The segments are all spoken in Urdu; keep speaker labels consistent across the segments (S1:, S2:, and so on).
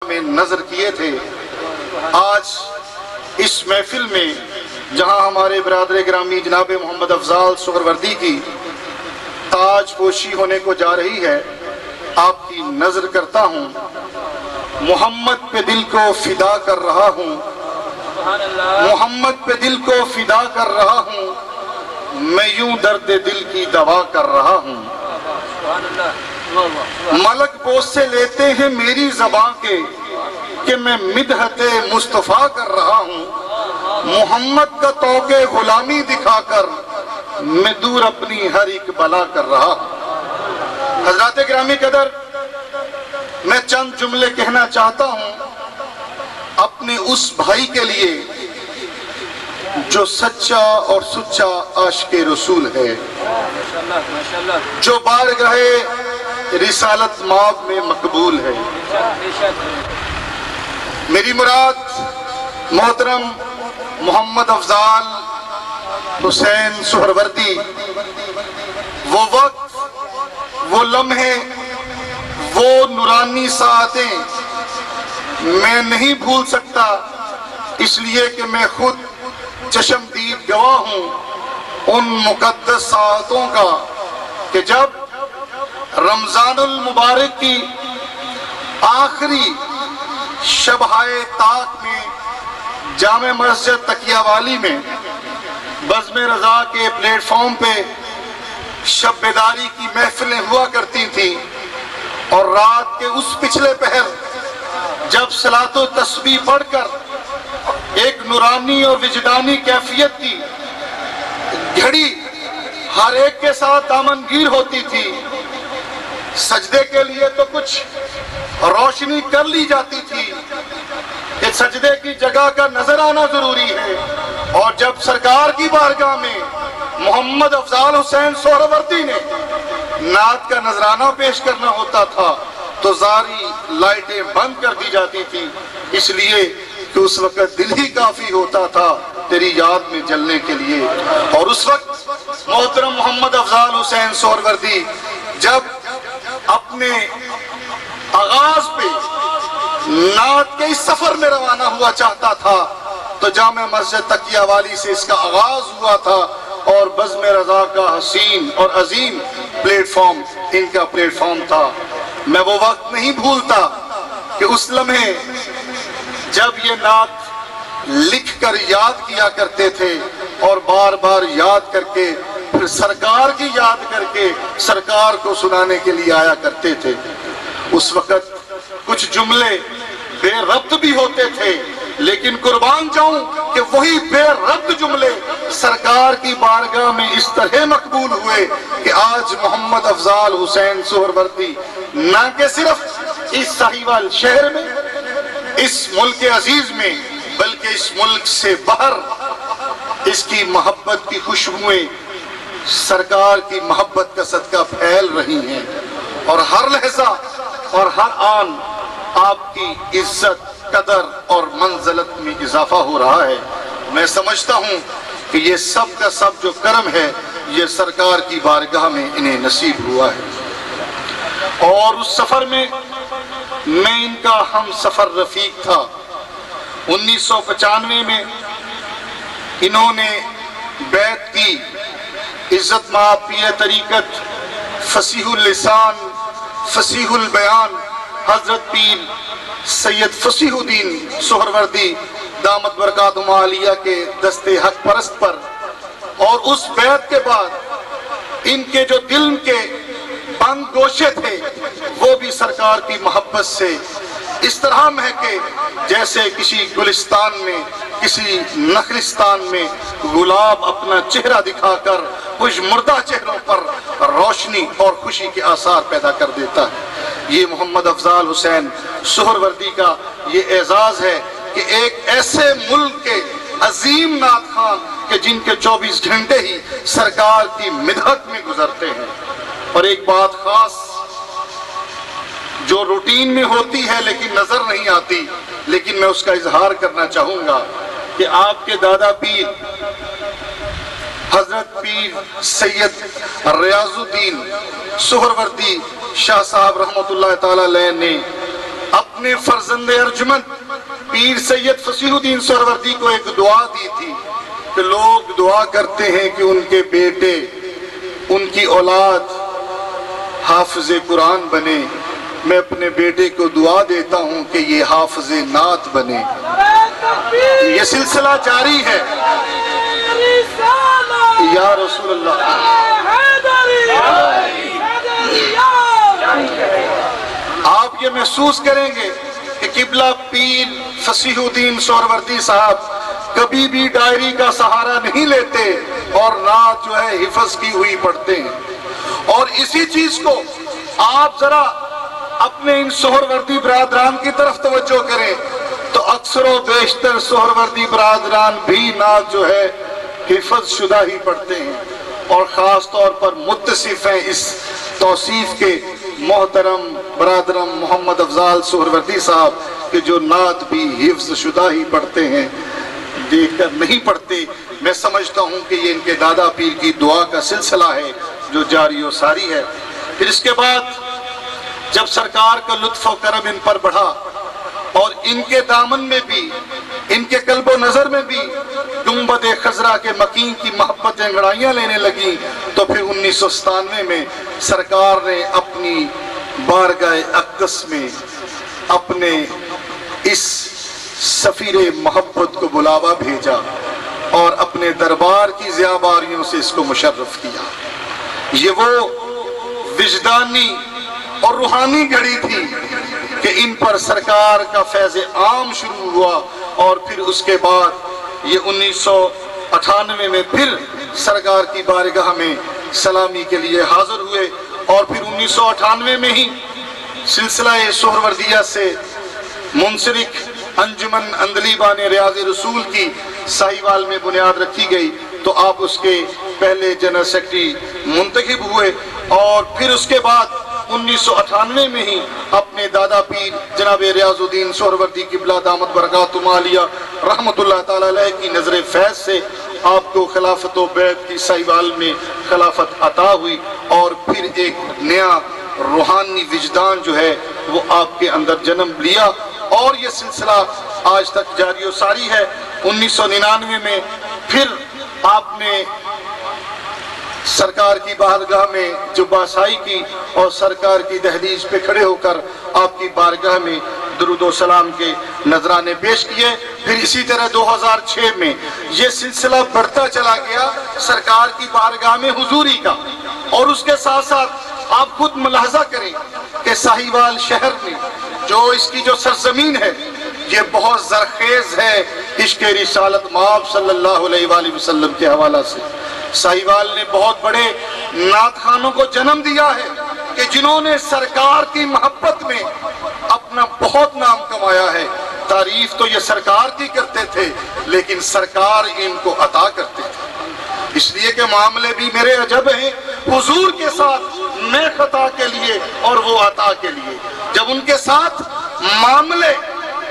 S1: میں نظر کیے تھے، آج اس محفل میں جہاں ہمارے برادر گرامی جناب محمد افضال سہروردی کی تاج پوشی ہونے کو جا رہی ہے، آپ کی نظر کرتا ہوں، محمد پہ دل کو فدا کر رہا ہوں، محمد پہ دل کو فدا کر رہا ہوں، میں یوں درد دل کی دوا کر رہا ہوں۔ ملک بوس سے لیتے ہیں میری زباں کے کہ میں مدحت مصطفیٰ کر رہا ہوں، محمد کا طوق غلامی دکھا کر میں دور اپنی ہر ایک بلا کر رہا ہوں۔ حضرات گرامی قدر، میں چند جملے کہنا چاہتا ہوں اپنے اس بھائی کے لیے جو سچا اور سچا عاشق رسول ہے، جو بارگاہ رسالت مآب میں مقبول ہے۔ میری مراد محترم محمد افضال حسین سہروردی، وہ وقت، وہ لمحے، وہ نورانی ساعتیں میں نہیں بھول سکتا، اس لیے کہ میں خود چشمدید گواہ ہوں ان مقدس ساعتوں کا کہ جب رمضان المبارک کی آخری شبہائے طاق میں جامع مسجد تقیہ والی میں بزم رضا کے پلیٹ فارم پہ شب بیداری کی محفلیں ہوا کرتی تھیں، اور رات کے اس پچھلے پہر جب صلاۃ و تسبیح پڑھ کر ایک نورانی اور وجدانی کیفیت کی گھڑی ہر ایک کے ساتھ دامنگیر ہوتی تھی، سجدے کے لیے تو کچھ روشنی کر لی جاتی تھی کہ سجدے کی جگہ کا نظر آنا ضروری ہے، اور جب سرکار کی بارگاہ میں محمد افضال حسین سہروردی نے نعت کا نذرانہ پیش کرنا ہوتا تھا تو ساری لائٹیں بند کر دی جاتی تھی، اس لیے کہ اس وقت دل ہی کافی ہوتا تھا تیری یاد میں جلنے کے لیے۔ اور اس وقت محترم محمد افضال حسین سہروردی جب اپنے آغاز پہ نعت کے اس سفر میں روانہ ہوا چاہتا تھا تو جامع مسجد تقیہ والی سے اس کا آغاز ہوا تھا، اور بزم رضا کا حسین اور عظیم پلیٹ فارم ان کا پلیٹ فارم تھا۔ میں وہ وقت نہیں بھولتا کہ اس لمحے جب یہ نعت لکھ کر یاد کیا کرتے تھے اور بار بار یاد کر کے پھر سرکار کی یاد کر کے سرکار کو سنانے کے لیے آیا کرتے تھے، اس وقت کچھ جملے بے ربط بھی ہوتے تھے، لیکن قربان جاؤں کہ وہی بے ربط جملے سرکار کی بارگاہ میں اس طرح مقبول ہوئے کہ آج محمد افضال حسین سہروردی نہ کہ صرف اس ساہیوال شہر میں، اس ملک عزیز میں، بلکہ اس ملک سے باہر اس کی محبت کی خوشبوئیں سرکار کی محبت کا صدقہ پھیل رہی ہیں، اور ہر لحظہ اور ہر آن آپ کی عزت، قدر اور منزلت میں اضافہ ہو رہا ہے۔ میں سمجھتا ہوں کہ یہ سب کا سب جو کرم ہے یہ سرکار کی بارگاہ میں انہیں نصیب ہوا ہے۔ اور اس سفر میں ان کا ہم سفر رفیق تھا۔ 1995 میں انہوں نے بیعت کی، عزت مآب پیر طریقت فصیح اللسان فصیح البیان حضرت پیر سید فصیح الدین سہروردی دامت برکاتہم عالیہ کے دستے حق پرست پر، اور اس بیعت کے بعد ان کے جو دل کے بند گوشے تھے وہ بھی سرکار کی محبت سے اس طرح مہکے جیسے کسی گلستان میں، کسی نخلستان میں گلاب اپنا چہرہ دکھا کر کچھ مردہ چہروں پر روشنی اور خوشی کے آثار پیدا کر دیتا ہے۔ یہ محمد افضال حسین سہروردی کا یہ اعزاز ہے کہ ایک ایسے ملک کے عظیم نعت خواں کہ جن کے 24 گھنٹے ہی سرکار کی مدحت میں گزرتے ہیں۔ اور ایک بات خاص جو روٹین میں ہوتی ہے لیکن نظر نہیں آتی، لیکن میں اس کا اظہار کرنا چاہوں گا کہ آپ کے دادا پیر حضرت پیر سید ریاض الدین سہروردی شاہ صاحب رحمت اللہ تعالی علیہ نے اپنے فرزند ارجمند پیر سید فصیح الدین سہروردی کو ایک دعا دی تھی کہ لوگ دعا کرتے ہیں کہ ان کے بیٹے، ان کی اولاد حافظ قرآن بنے، میں اپنے بیٹے کو دعا دیتا ہوں کہ یہ حافظ نعت بنے۔ یہ سلسلہ جاری ہے یا رسول اللہ۔ آپ یہ محسوس کریں گے کہ قبلہ پیر فصیح الدین سہروردی صاحب کبھی بھی ڈائری کا سہارا نہیں لیتے اور رات جو ہے حفظ کی ہوئی پڑھتے ہیں۔ اور اسی چیز کو آپ ذرا اپنے ان سہروردی برادران کی طرف توجہ کریں تو اکثر و بیشتر سہروردی برادران بھی نعت جو ہے حفظ شدہ ہی پڑھتے ہیں، اور خاص طور پر متصف ہیں اس توصیف کے محترم برادرم محمد افضال سہروردی صاحب کہ جو نعت بھی حفظ شدہ ہی پڑھتے ہیں، دیکھ کر نہیں پڑھتے۔ میں سمجھتا ہوں کہ یہ ان کے دادا پیر کی دعا کا سلسلہ ہے جو جاری و ساری ہے۔ پھر اس کے بعد جب سرکار کا لطف و کرم ان پر بڑھا اور ان کے دامن میں بھی، ان کے قلب و نظر میں بھی گنبد خضرا کے مکین کی محبتیں انگڑائیاں لینے لگیں، تو پھر 1997 میں سرکار نے اپنی بارگاہ اقدس میں اپنے اس سفیر محبت کو بلاوا بھیجا اور اپنے دربار کی ضیاباریوں سے اس کو مشرف کیا۔ یہ وہ وجدانی اور روحانی گھڑی تھی کہ ان پر سرکار کا فیض عام شروع ہوا، اور پھر اس کے بعد یہ 1998 میں پھر سرکار کی بارگاہ میں سلامی کے لیے حاضر ہوئے، اور پھر 1998 میں ہی سلسلہ سہروردیہ سے منسلک انجمن اندلیبان ریاض رسول کی ساہیوال میں بنیاد رکھی گئی، تو آپ اس کے پہلے جنرل سیکرٹری منتخب ہوئے، اور پھر اس کے بعد 1998 میں ہی اپنے دادا پیر جناب ریاض الدین سہروردی قبلہ دامت برکاتہم عالیہ رحمت اللہ تعالی علیہ کی نظر فیض سے آپ کو خلافت و بیعت کی ساہیوال میں خلافت عطا ہوئی، اور پھر ایک نیا روحانی وجدان جو ہے وہ آپ کے اندر جنم لیا، اور یہ سلسلہ آج تک جاری و ساری ہے۔ 1999 میں پھر آپ نے سرکار کی بارگاہ میں جو باسائی کی اور سرکار کی دہلیز پہ کھڑے ہو کر آپ کی بارگاہ میں درود و سلام کے نذرانے پیش کیے۔ پھر اسی طرح 2006 میں یہ سلسلہ بڑھتا چلا گیا سرکار کی بارگاہ میں حضوری کا، اور اس کے ساتھ ساتھ آپ خود ملاحظہ کریں کہ ساہیوال شہر میں جو اس کی جو سرزمین ہے یہ بہت زرخیز ہے عشق رسالت مآب صلی اللہ علیہ وآلہ وسلم کے حوالہ سے۔ ساہیوال نے بہت بڑے نعت خانوں کو جنم دیا ہے کہ جنہوں نے سرکار کی محبت میں اپنا بہت نام کمایا ہے۔ تعریف تو یہ سرکار کی کرتے تھے لیکن سرکار ان کو عطا کرتے تھے، اس لیے کہ معاملے بھی میرے عجب ہیں حضور کے ساتھ میں خطا کے لیے اور وہ عطا کے لیے۔ جب ان کے ساتھ معاملے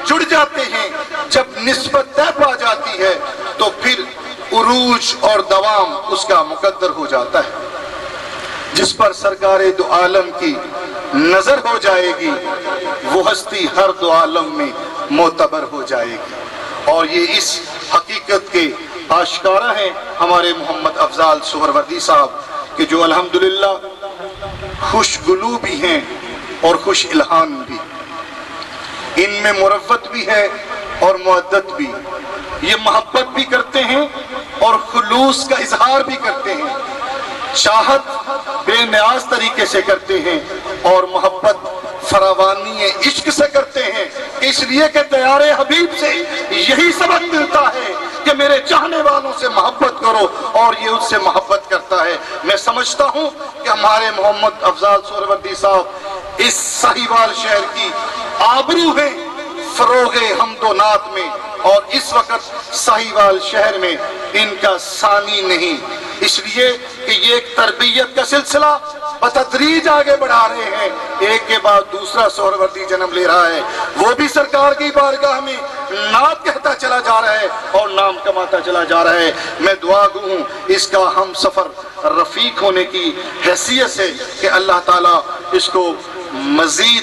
S1: جڑ جاتے ہیں، جب نسبت طے پا جاتی ہے تو پھر عروج اور دوام اس کا مقدر ہو جاتا ہے۔ جس پر سرکار دو عالم کی نظر ہو جائے گی وہ ہستی ہر دو عالم میں معتبر ہو جائے گی، اور یہ اس حقیقت کے آشکارا ہیں ہمارے محمد افضال سہروردی صاحب کہ جو الحمدللہ خوش گلو بھی ہیں اور خوش الہان بھی، ان میں مروت بھی ہے اور معدت بھی، یہ محبت بھی کرتے ہیں اور خلوص کا اظہار بھی کرتے ہیں، چاہت بے نیاز طریقے سے کرتے ہیں اور محبت فراوانی عشق سے کرتے ہیں، اس لیے کہ دیار حبیب سے یہی سبق ملتا ہے کہ میرے چاہنے والوں سے محبت کرو، اور یہ اس سے محبت کرتا ہے۔ میں سمجھتا ہوں کہ ہمارے محمد افضال سہروردی صاحب اس ساہیوال شہر کی آبرو ہیں فروغ حمد و نعت میں، اور اس وقت ساہیوال شہر میں ان کا ثانی نہیں، اس لیے کہ یہ ایک تربیت کا سلسلہ بتدریج آگے بڑھا رہے ہیں، ایک کے بعد دوسرا سہروردی جنم لے رہا ہے، وہ بھی سرکار کی بارگاہ میں نعت کہتا چلا جا رہا ہے اور نام کماتا چلا جا رہا ہے۔ میں دعا گو ہوں اس کا ہم سفر رفیق ہونے کی حیثیت سے کہ اللہ تعالیٰ اس کو مزید